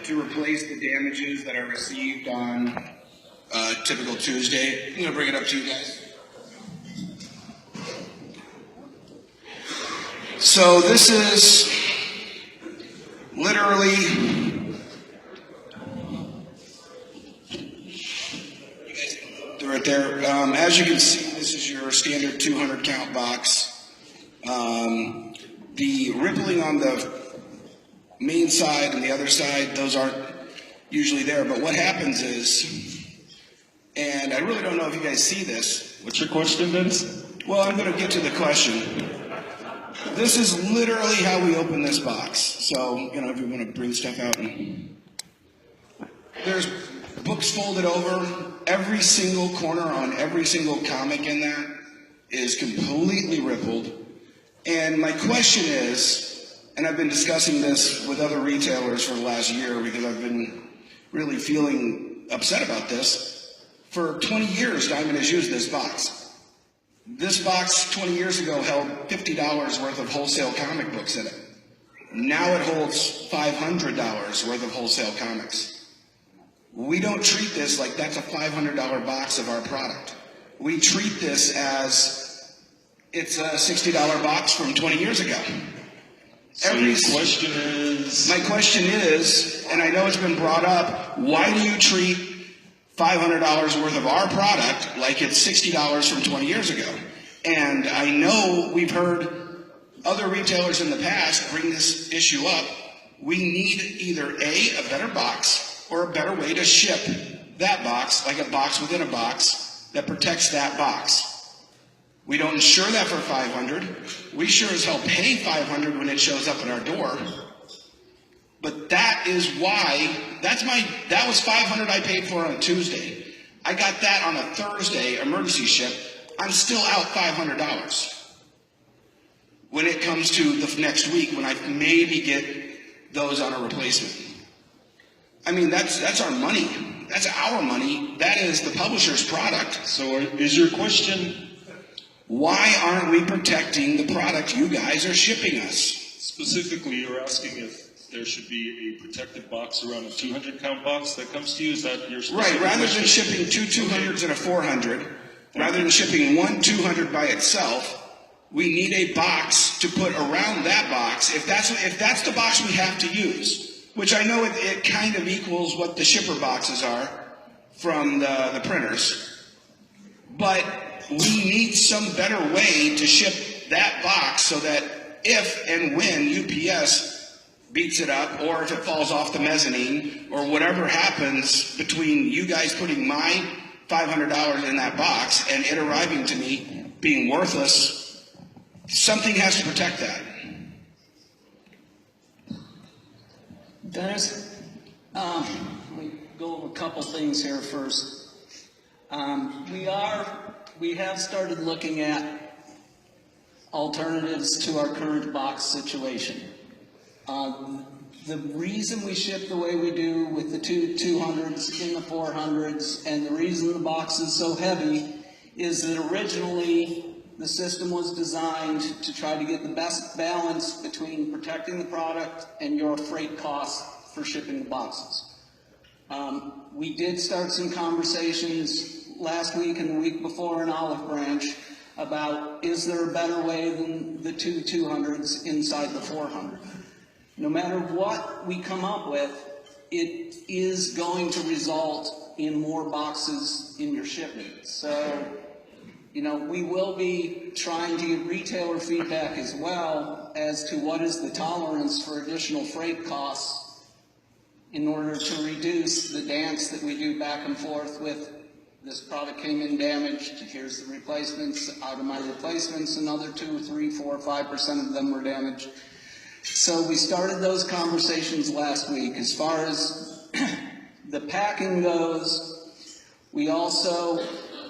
to replace the damages that are received on typical Tuesday. I'm going to bring it up to you guys. So this is literally, you guys do it there. As you can see, this is your standard 200 count box. The rippling on the main side and the other side, those aren't usually there. But what happens is, and I really don't know if you guys see this. What's your question, Vince? Well, I'm going to get to the question. This is literally how we open this box. So, if you want to bring stuff out, and there's books folded over. Every single corner on every single comic in that is completely rippled. And my question is, and I've been discussing this with other retailers for the last year because I've been really feeling upset about this. For 20 years, Diamond has used this box. This box 20 years ago held $50 worth of wholesale comic books in it. Now it holds $500 worth of wholesale comics. We don't treat this like that's a $500 box of our product. We treat this as it's a $60 box from 20 years ago. So your question is? My question is, and I know it's been brought up, why do you treat $500 worth of our product like it's $60 from 20 years ago? And I know we've heard other retailers in the past bring this issue up. We need either A, a better box, or a better way to ship that box, like a box within a box that protects that box. We don't insure that for $500. We sure as hell pay $500 when it shows up at our door. But that is why, that was $500 I paid for on a Tuesday. I got that on a Thursday emergency ship. I'm still out $500. When it comes to the next week, when I maybe get those on a replacement. I mean, that's our money. That's our money. That is the publisher's product. So is your question, why aren't we protecting the product you guys are shipping us? Specifically, you're asking if there should be a protected box around a 200 count box that comes to you? Is that your specific Right, rather question? than shipping two 200s and a 400, rather than shipping one 200 by itself, we need a box to put around that box. If that's the box we have to use, which I know it kind of equals what the shipper boxes are from the printers, but we need some better way to ship that box so that if and when UPS beats it up, or if it falls off the mezzanine, or whatever happens between you guys putting my $500 in that box and it arriving to me being worthless, something has to protect that. Dennis, let me go over a couple things here first. We have started looking at alternatives to our current box situation. The reason we ship the way we do with the two 200s in the 400s, and the reason the box is so heavy, is that originally the system was designed to try to get the best balance between protecting the product and your freight costs for shipping the boxes. We did start some conversations last week and the week before in Olive Branch about, is there a better way than the two 200s inside the 400? No matter what we come up with, it is going to result in more boxes in your shipment. So, we will be trying to get retailer feedback as well as to what is the tolerance for additional freight costs in order to reduce the dance that we do back and forth with this product came in damaged, here's the replacements, out of my replacements, another 2, 3, 4, 5% of them were damaged. So we started those conversations last week. As far as the packing goes, we also,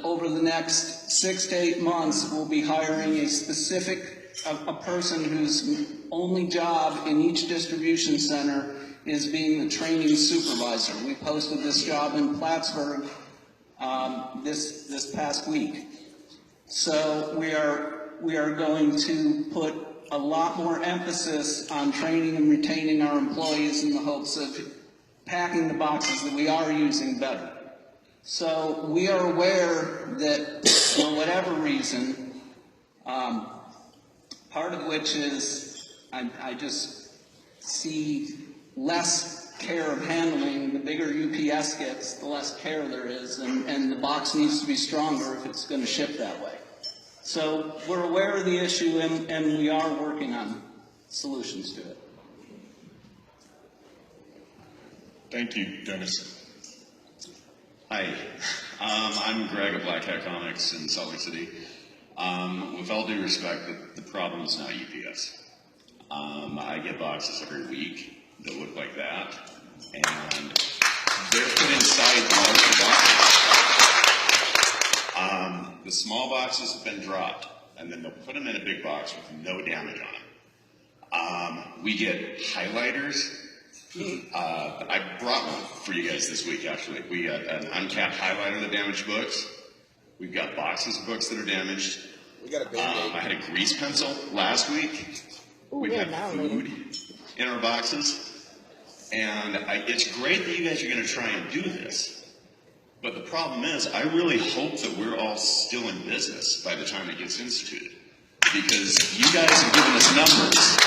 over the next 6 to 8 months, will be hiring a person whose only job in each distribution center is being the training supervisor. We posted this job in Plattsburgh this past week. So we are going to put a lot more emphasis on training and retaining our employees in the hopes of packing the boxes that we are using better. So we are aware that for whatever reason, part of which is I just see less care of handling. The bigger UPS gets, the less care there is, and the box needs to be stronger if it's going to ship that way. So we're aware of the issue, and we are working on solutions to it. Thank you, Dennis. Hi, I'm Greg of Black Hat Comics in Salt Lake City. With all due respect, the problem is not UPS. I get boxes every week that look like that, and they're put inside large boxes. The small boxes have been dropped, and then they'll put them in a big box with no damage on them. We get highlighters. I brought one for you guys this week, actually. We got an uncapped highlighter that damaged books. We've got boxes of books that are damaged. We got a Band-Aid. I had a grease pencil last week. We've had food in our boxes. And it's great that you guys are going to try and do this. But the problem is, I really hope that we're all still in business by the time it gets instituted. Because you guys have given us numbers.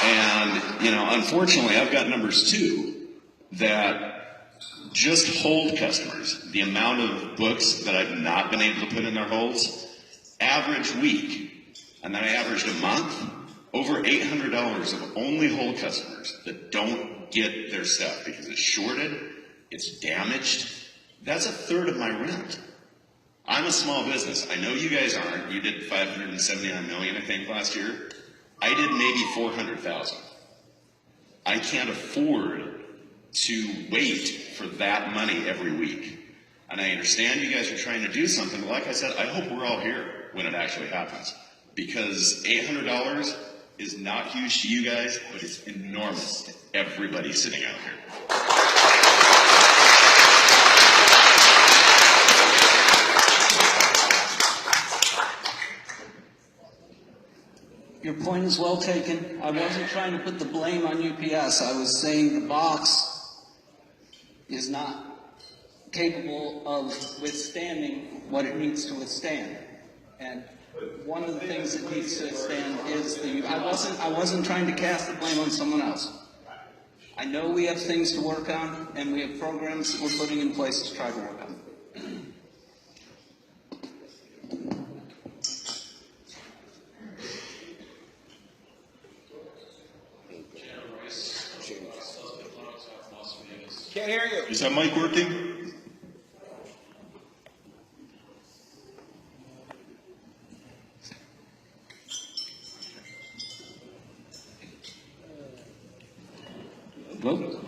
And, you know, unfortunately, I've got numbers too that just hold customers, the amount of books that I've not been able to put in their holds, average week, and then I averaged a month, over $800 of only hold customers that don't get their stuff because it's shorted, it's damaged. That's a third of my rent. I'm a small business. I know you guys aren't. You did $579 million, I think, last year. I did maybe 400,000. I can't afford to wait for that money every week. And I understand you guys are trying to do something, but like I said, I hope we're all here when it actually happens. Because $800 is not huge to you guys, but it's enormous to everybody sitting out here. Your point is well taken. I wasn't trying to put the blame on UPS. I was saying the box is not capable of withstanding what it needs to withstand. And one of the things it needs to withstand is I wasn't trying to cast the blame on someone else. I know we have things to work on, and we have programs that we're putting in place to try to work on. Can't hear you. Is that mic working? Hello?